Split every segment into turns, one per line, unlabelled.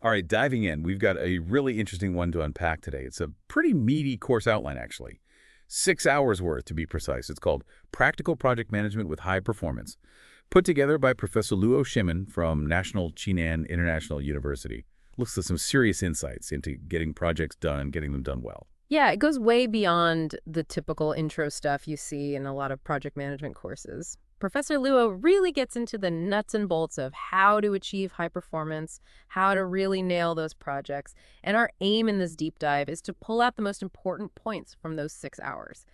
All right, diving in, we've got a really interesting one to unpack today. It's a pretty meaty course outline, actually. 6 hours worth, to be precise. It's called Practical Project Management with High Performance, put together by Professor Shihmin from National Chinan International University. Looks at some serious insights into getting projects done, getting them done well.
Yeah, it goes way beyond the typical intro stuff you see in a lot of project management courses. Professor Luo really gets into the nuts and bolts of how to achieve high performance, how to really nail those projects. And our aim in this deep dive is to pull out the most important points from those 6 hours.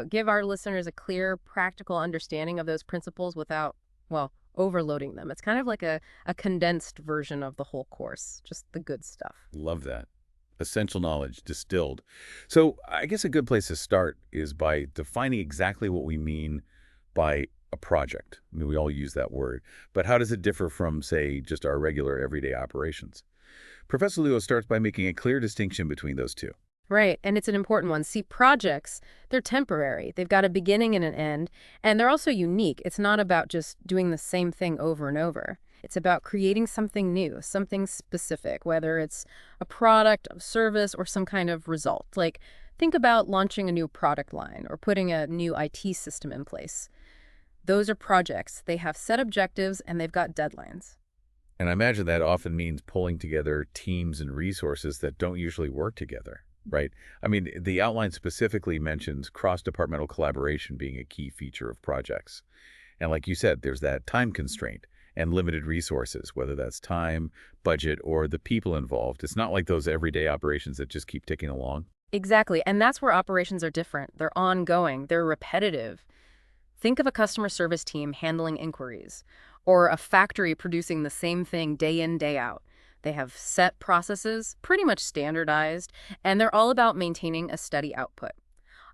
Give our listeners a clear, practical understanding of those principles without, well, overloading them. It's kind of like a condensed version of the whole course, just the good stuff.
Love that. Essential knowledge distilled. So I guess a good place to start is by defining exactly what we mean by a project. I mean, we all use that word, but how does it differ from, say, just our regular everyday operations? Professor Luo starts by making a clear distinction between those two.
Right, and it's an important one. See, projects, they're temporary. They've got a beginning and an end, and they're also unique. It's not about just doing the same thing over and over. It's about creating something new, something specific, whether it's a product, a service, or some kind of result. Like, think about launching a new product line or putting a new IT system in place. Those are projects. They have set objectives and they've got deadlines.
And I imagine that often means pulling together teams and resources that don't usually work together, right? I mean, the outline specifically mentions cross-departmental collaboration being a key feature of projects. And like you said, there's that time constraint and limited resources, whether that's time, budget, or the people involved. It's not like those everyday operations that just keep ticking along.
Exactly, and that's where operations are different. They're ongoing, they're repetitive. Think of a customer service team handling inquiries, or a factory producing the same thing day in, day out. They have set processes, pretty much standardized, and they're all about maintaining a steady output.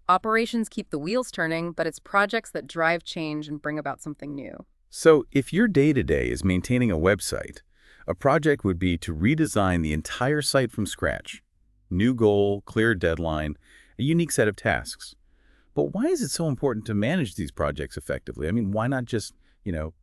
Operations keep the wheels turning, but it's projects that drive change and bring about something new.
So if your day-to-day is maintaining a website, a project would be to redesign the entire site from scratch. New goal, clear deadline, a unique set of tasks. But why is it so important to manage these projects effectively? I mean, why not just,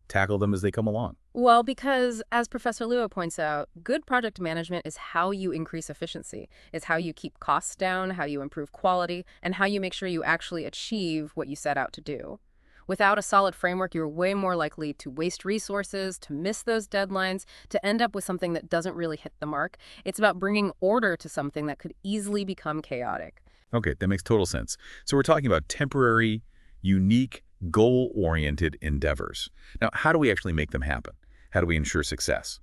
tackle them as they come along?
Well, because as Professor Luo points out, good project management is how you increase efficiency. It's how you keep costs down, how you improve quality, and how you make sure you actually achieve what you set out to do. Without a solid framework, you're way more likely to waste resources, to miss those deadlines, to end up with something that doesn't really hit the mark. It's about bringing order to something that could easily become chaotic.
Okay, that makes total sense. So we're talking about temporary, unique, goal-oriented endeavors. Now, how do we actually make them happen? How do we ensure success?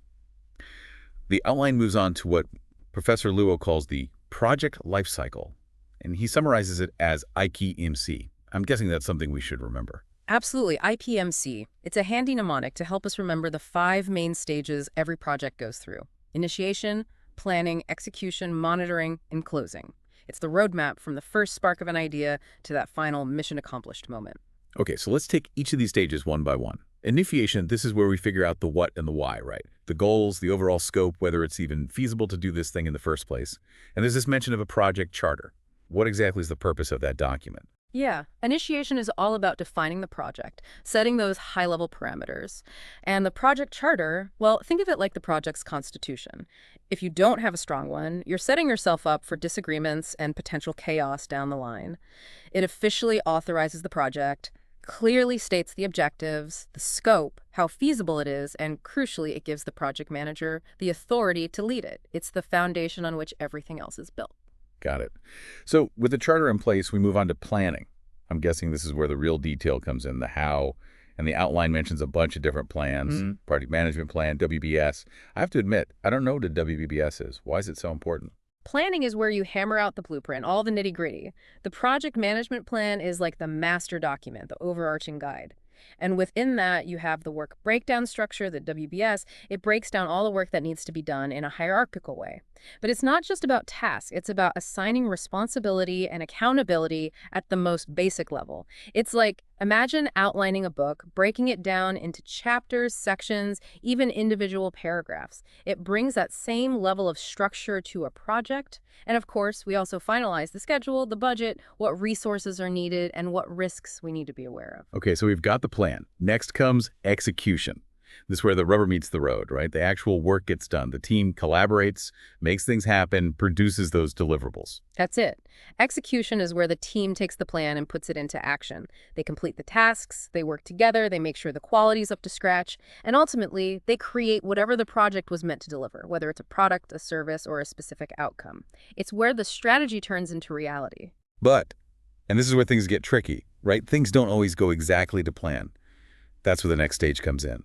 The outline moves on to what Professor Luo calls the project lifecycle, and he summarizes it as IPMC. I'm guessing that's something we should remember.
Absolutely, IPMC. It's a handy mnemonic to help us remember the 5 main stages every project goes through: initiation, planning, execution, monitoring, and closing. It's the roadmap from the first spark of an idea to that final mission accomplished moment.
Okay, so let's take each of these stages one by one. Initiation, this is where we figure out the what and the why, right? The goals, the overall scope, whether it's even feasible to do this thing in the first place. And there's this mention of a project charter. What exactly is the purpose of that document?
Yeah, initiation is all about defining the project, setting those high-level parameters. And the project charter, well, think of it like the project's constitution. If you don't have a strong one, you're setting yourself up for disagreements and potential chaos down the line. It officially authorizes the project, clearly states the objectives, the scope, how feasible it is, and crucially, it gives the project manager the authority to lead it. It's the foundation on which everything else is built.
Got it. So with the charter in place, we move on to planning. I'm guessing this is where the real detail comes in, the how, and the outline mentions a bunch of different plans, project management plan, WBS. I have to admit, I don't know what a WBS is. Why is it so important?
Planning is where you hammer out the blueprint, all the nitty-gritty. The project management plan is like the master document, the overarching guide. And within that, you have the work breakdown structure, the WBS. It breaks down all the work that needs to be done in a hierarchical way. But it's not just about tasks. It's about assigning responsibility and accountability at the most basic level. It's like, imagine outlining a book, breaking it down into chapters, sections, even individual paragraphs. It brings that same level of structure to a project. And of course, we also finalize the schedule, the budget, what resources are needed, and what risks we need to be aware of.
Okay, so we've got the plan. Next comes execution. This is where the rubber meets the road, right? The actual work gets done. The team collaborates, makes things happen, produces those deliverables.
That's it. Execution is where the team takes the plan and puts it into action. They complete the tasks, they work together, they make sure the quality's up to scratch, and ultimately, they create whatever the project was meant to deliver, whether it's a product, a service, or a specific outcome. It's where the strategy turns into reality.
But, and this is where things get tricky, right? Things don't always go exactly to plan. That's where the next stage comes in.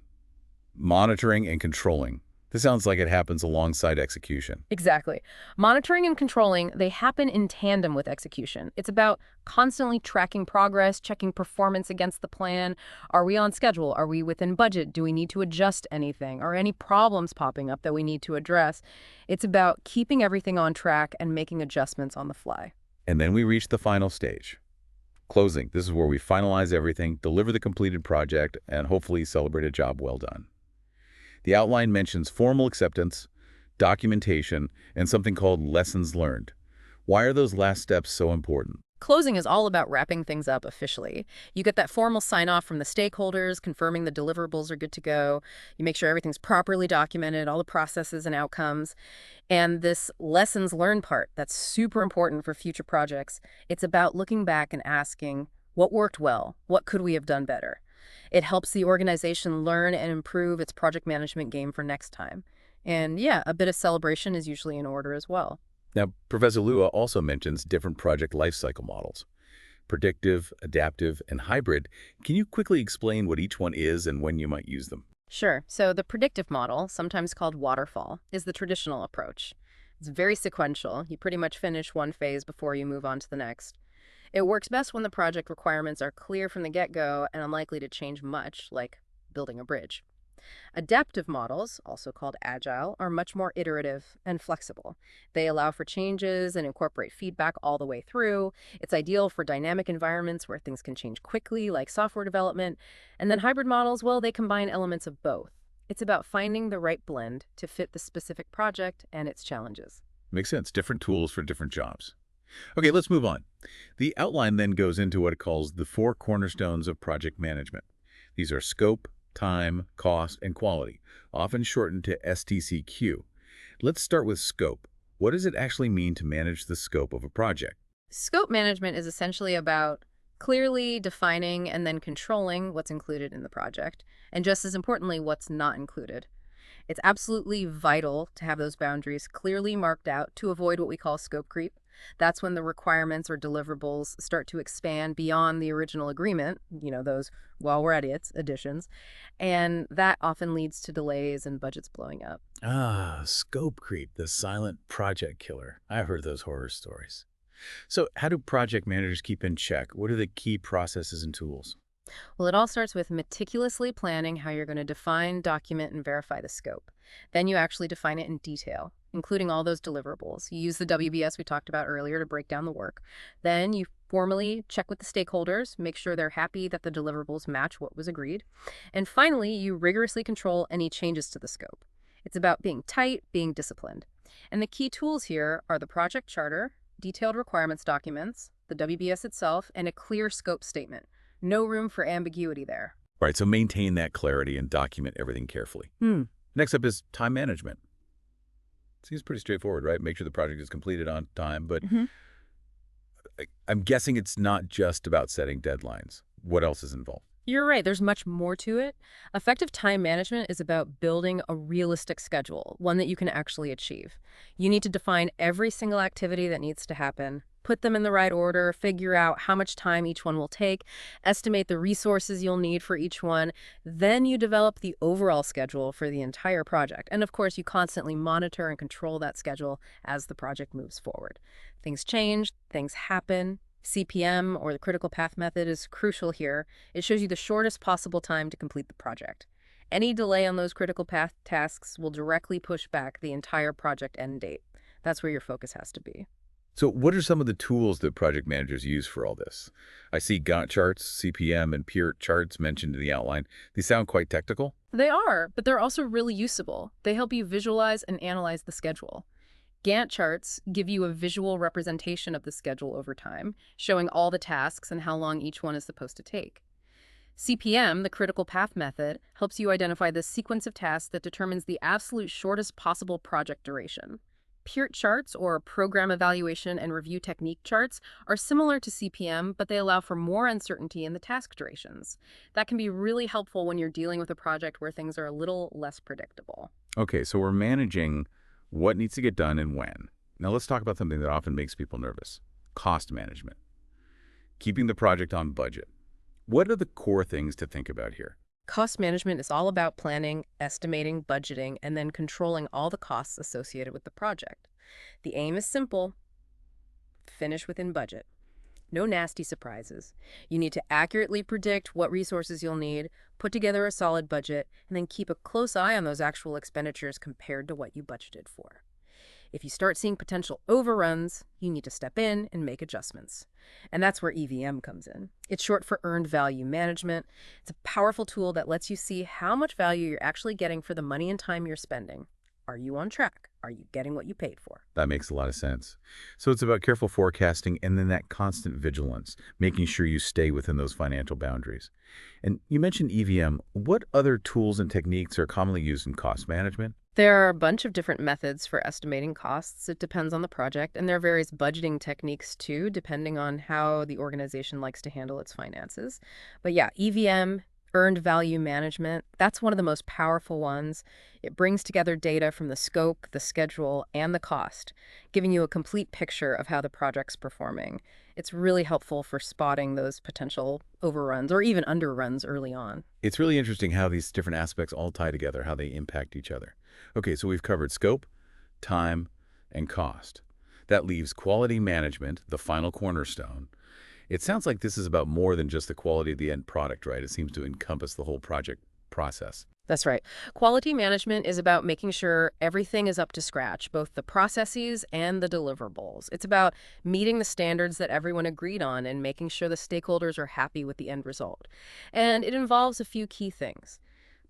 Monitoring and controlling. This sounds like it happens alongside execution.
Exactly. Monitoring and controlling, they happen in tandem with execution. It's about constantly tracking progress, checking performance against the plan. Are we on schedule? Are we within budget? Do we need to adjust anything? Are any problems popping up that we need to address? It's about keeping everything on track and making adjustments on the fly.
And then we reach the final stage. Closing. This is where we finalize everything, deliver the completed project, and hopefully celebrate a job well done. The outline mentions formal acceptance, documentation, and something called lessons learned. Why are those last steps so important?
Closing is all about wrapping things up officially. You get that formal sign-off from the stakeholders, confirming the deliverables are good to go. You make sure everything's properly documented, all the processes and outcomes. And this lessons learned part, that's super important for future projects. It's about looking back and asking, what worked well? What could we have done better? It helps the organization learn and improve its project management game for next time. And yeah, a bit of celebration is usually in order as well.
Now, Professor Lua also mentions different project lifecycle models. Predictive, adaptive, and hybrid. Can you quickly explain what each one is and when you might use them?
Sure. So the predictive model, sometimes called waterfall, is the traditional approach. It's very sequential. You pretty much finish one phase before you move on to the next. It works best when the project requirements are clear from the get-go and unlikely to change much, like building a bridge. Adaptive models, also called agile, are much more iterative and flexible. They allow for changes and incorporate feedback all the way through. It's ideal for dynamic environments where things can change quickly, like software development. And then hybrid models, well, they combine elements of both. It's about finding the right blend to fit the specific project and its challenges.
Makes sense. Different tools for different jobs. Okay, let's move on. The outline then goes into what it calls the 4 cornerstones of project management. These are scope, time, cost, and quality, often shortened to STCQ. Let's start with scope. What does it actually mean to manage the scope of a project?
Scope management is essentially about clearly defining and then controlling what's included in the project, and just as importantly, what's not included. It's absolutely vital to have those boundaries clearly marked out to avoid what we call scope creep. That's when the requirements or deliverables start to expand beyond the original agreement, those, well, we're idiots, additions, and that often leads to delays and budgets blowing up.
Ah, scope creep, the silent project killer. I've heard those horror stories. So how do project managers keep in check? What are the key processes and tools?
Well, it all starts with meticulously planning how you're going to define, document, and verify the scope. Then you actually define it in detail, including all those deliverables. You use the WBS we talked about earlier to break down the work. Then you formally check with the stakeholders, make sure they're happy that the deliverables match what was agreed. And finally, you rigorously control any changes to the scope. It's about being tight, being disciplined. And the key tools here are the project charter, detailed requirements documents, the WBS itself, and a clear scope statement. No room for ambiguity there.
Right, so maintain that clarity and document everything carefully. Next up is time management. Seems pretty straightforward, right? Make sure the project is completed on time, but I'm guessing it's not just about setting deadlines. What else is involved?
You're right. There's much more to it. Effective time management is about building a realistic schedule, one that you can actually achieve. You need to define every single activity that needs to happen, put them in the right order, figure out how much time each one will take, estimate the resources you'll need for each one. Then you develop the overall schedule for the entire project. And of course, you constantly monitor and control that schedule as the project moves forward. Things change, things happen. CPM, or the critical path method, is crucial here. It shows you the shortest possible time to complete the project. Any delay on those critical path tasks will directly push back the entire project end date. That's where your focus has to be.
So what are some of the tools that project managers use for all this? I see Gantt charts, CPM, and peer charts mentioned in the outline. These sound quite technical.
They are, but they're also really usable. They help you visualize and analyze the schedule. Gantt charts give you a visual representation of the schedule over time, showing all the tasks and how long each one is supposed to take. CPM, the critical path method, helps you identify the sequence of tasks that determines the absolute shortest possible project duration. PEERT charts, or program evaluation and review technique charts, are similar to CPM, but they allow for more uncertainty in the task durations. That can be really helpful when you're dealing with a project where things are a little less predictable.
Okay, so we're managing what needs to get done and when. Now let's talk about something that often makes people nervous: cost management. Keeping the project on budget. What are the core things to think about here?
Cost management is all about planning, estimating, budgeting, and then controlling all the costs associated with the project. The aim is simple: finish within budget. No nasty surprises. You need to accurately predict what resources you'll need, put together a solid budget, and then keep a close eye on those actual expenditures compared to what you budgeted for. If you start seeing potential overruns, you need to step in and make adjustments. And that's where EVM comes in. It's short for Earned Value Management. It's a powerful tool that lets you see how much value you're actually getting for the money and time you're spending. Are you on track? Are you getting what you paid for?
That makes a lot of sense. So it's about careful forecasting and then that constant vigilance, making sure you stay within those financial boundaries. And you mentioned EVM. What other tools and techniques are commonly used in cost management?
There are a bunch of different methods for estimating costs. It depends on the project, and there are various budgeting techniques too, depending on how the organization likes to handle its finances. But yeah, EVM, Earned Value Management, that's one of the most powerful ones. It brings together data from the scope, the schedule, and the cost, giving you a complete picture of how the project's performing. It's really helpful for spotting those potential overruns or even underruns early on.
It's really interesting how these different aspects all tie together, how they impact each other. Okay, so we've covered scope, time, and cost. That leaves quality management, the final cornerstone. It sounds like this is about more than just the quality of the end product, right? It seems to encompass the whole project process.
That's right. Quality management is about making sure everything is up to scratch, both the processes and the deliverables. It's about meeting the standards that everyone agreed on and making sure the stakeholders are happy with the end result. And it involves a few key things: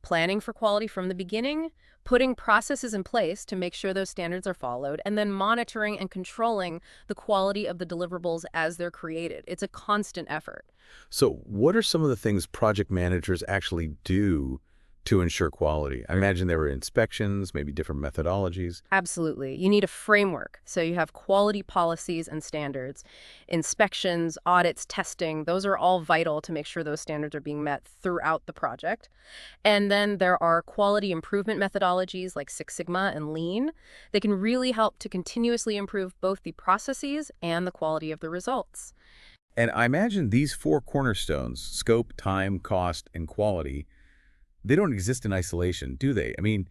planning for quality from the beginning, putting processes in place to make sure those standards are followed, and then monitoring and controlling the quality of the deliverables as they're created. It's a constant effort.
So what are some of the things project managers actually do to ensure quality? I imagine there were inspections, maybe different methodologies.
Absolutely. You need a framework. So you have quality policies and standards, inspections, audits, testing. Those are all vital to make sure those standards are being met throughout the project. And then there are quality improvement methodologies like Six Sigma and Lean. They can really help to continuously improve both the processes and the quality of the results.
And I imagine these four cornerstones: scope, time, cost, and quality, they don't exist in isolation, do they? I mean,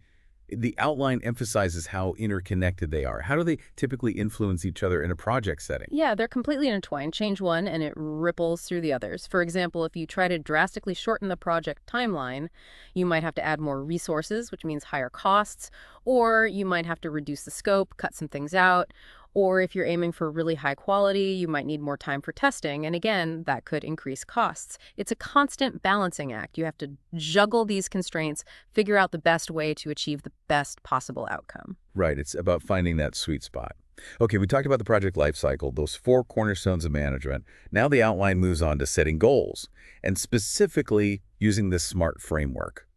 the outline emphasizes how interconnected they are. How do they typically influence each other in a project setting?
Yeah, they're completely intertwined. Change one and it ripples through the others. For example, if you try to drastically shorten the project timeline, you might have to add more resources, which means higher costs, or you might have to reduce the scope, cut some things out. Or if you're aiming for really high quality, you might need more time for testing. And again, that could increase costs. It's a constant balancing act. You have to juggle these constraints, figure out the best way to achieve the best possible outcome.
Right, it's about finding that sweet spot. Okay, we talked about the project lifecycle, those four cornerstones of management. Now the outline moves on to setting goals, and specifically using this SMART framework.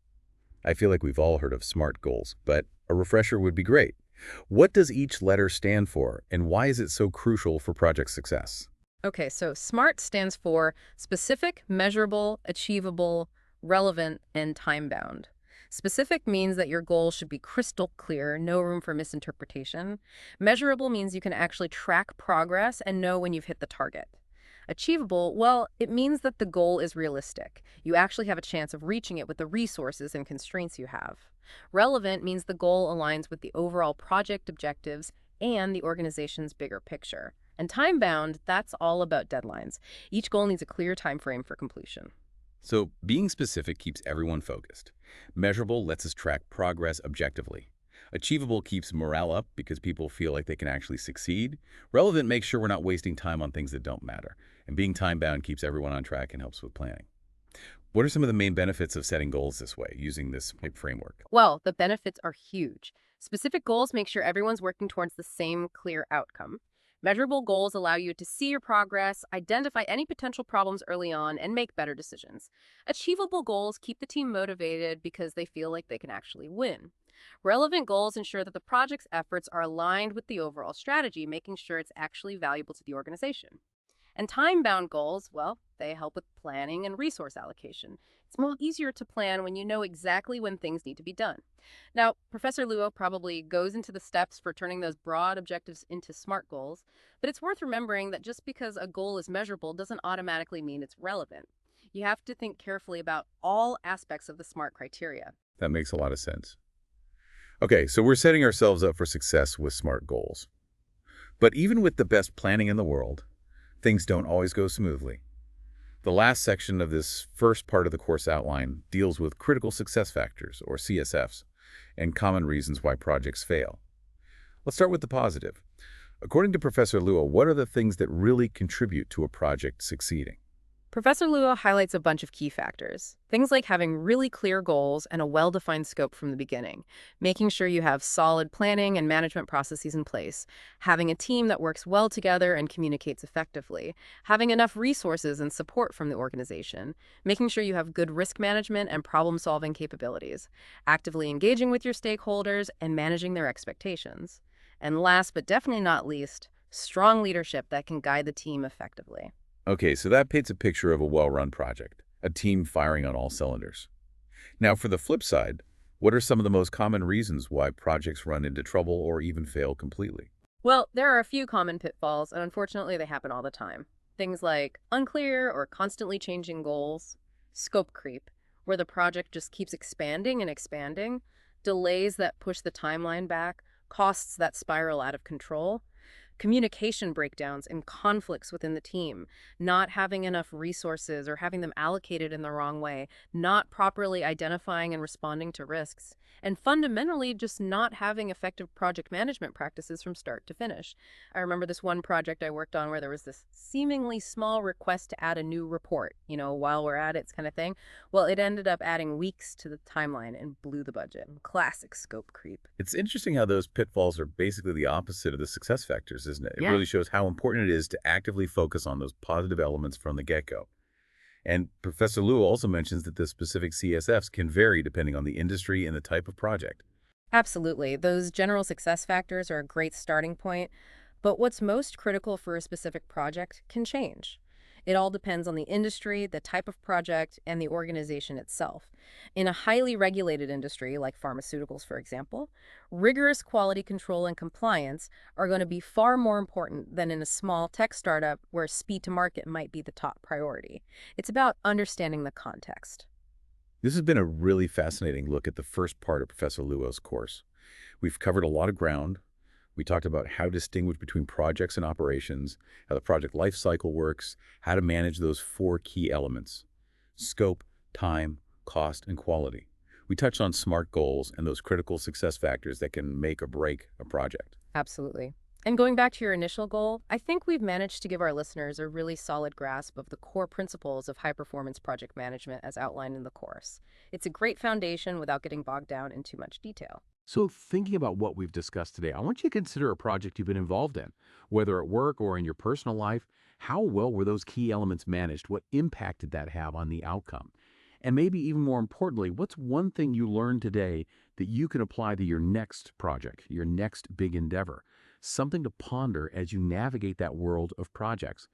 I feel like we've all heard of SMART goals, but a refresher would be great. What does each letter stand for, and why is it so crucial for project success?
Okay, so SMART stands for specific, measurable, achievable, relevant, and time-bound. Specific means that your goal should be crystal clear, no room for misinterpretation. Measurable means you can actually track progress and know when you've hit the target. Achievable, well, it means that the goal is realistic. You actually have a chance of reaching it with the resources and constraints you have. Relevant means the goal aligns with the overall project objectives and the organization's bigger picture. And time-bound, that's all about deadlines. Each goal needs a clear time frame for completion.
So being specific keeps everyone focused. Measurable lets us track progress objectively. Achievable keeps morale up because people feel like they can actually succeed. Relevant makes sure we're not wasting time on things that don't matter. And being time-bound keeps everyone on track and helps with planning. What are some of the main benefits of setting goals this way, using this framework?
Well, the benefits are huge. Specific goals make sure everyone's working towards the same clear outcome. Measurable goals allow you to see your progress, identify any potential problems early on, and make better decisions. Achievable goals keep the team motivated because they feel like they can actually win. Relevant goals ensure that the project's efforts are aligned with the overall strategy, making sure it's actually valuable to the organization. And time-bound goals, well, they help with planning and resource allocation. It's more easier to plan when you know exactly when things need to be done. Now, Professor Luo probably goes into the steps for turning those broad objectives into SMART goals, but it's worth remembering that just because a goal is measurable doesn't automatically mean it's relevant. You have to think carefully about all aspects of the SMART criteria.
That makes a lot of sense. Okay, so we're setting ourselves up for success with SMART goals. But even with the best planning in the world, things don't always go smoothly. The last section of this first part of the course outline deals with critical success factors, or CSFs, and common reasons why projects fail. Let's start with the positive. According to Professor Luo, what are the things that really contribute to a project succeeding?
Professor Luo highlights a bunch of key factors. Things like having really clear goals and a well-defined scope from the beginning, making sure you have solid planning and management processes in place, having a team that works well together and communicates effectively, having enough resources and support from the organization, making sure you have good risk management and problem-solving capabilities, actively engaging with your stakeholders and managing their expectations. And last but definitely not least, strong leadership that can guide the team effectively.
Okay, so that paints a picture of a well-run project, a team firing on all cylinders. Now, for the flip side, what are some of the most common reasons why projects run into trouble or even fail completely?
Well, there are a few common pitfalls, and unfortunately they happen all the time. Things like unclear or constantly changing goals, scope creep, where the project just keeps expanding and expanding, delays that push the timeline back, costs that spiral out of control, communication breakdowns and conflicts within the team, not having enough resources or having them allocated in the wrong way, not properly identifying and responding to risks, and fundamentally just not having effective project management practices from start to finish. I remember this one project I worked on where there was this seemingly small request to add a new report, while we're at it kind of thing. Well, it ended up adding weeks to the timeline and blew the budget. Classic scope creep.
It's interesting how those pitfalls are basically the opposite of the success factors, isn't it? It
Yeah.
really shows how important it is to actively focus on those positive elements from the get-go. And Professor Luo also mentions that the specific CSFs can vary depending on the industry and the type of project.
Absolutely. Those general success factors are a great starting point, but what's most critical for a specific project can change. It all depends on the industry, the type of project, and the organization itself. In a highly regulated industry, like pharmaceuticals, for example, rigorous quality control and compliance are going to be far more important than in a small tech startup where speed to market might be the top priority. It's about understanding the context.
This has been a really fascinating look at the first part of Professor Luo's course. We've covered a lot of ground. We talked about how to distinguish between projects and operations, how the project life cycle works, how to manage those four key elements: scope, time, cost, and quality. We touched on SMART goals and those critical success factors that can make or break a project.
Absolutely. And going back to your initial goal, I think we've managed to give our listeners a really solid grasp of the core principles of high-performance project management as outlined in the course. It's a great foundation without getting bogged down in too much detail.
So thinking about what we've discussed today, I want you to consider a project you've been involved in, whether at work or in your personal life. How well were those key elements managed? What impact did that have on the outcome? And maybe even more importantly, what's one thing you learned today that you can apply to your next project, your next big endeavor? Something to ponder as you navigate that world of projects.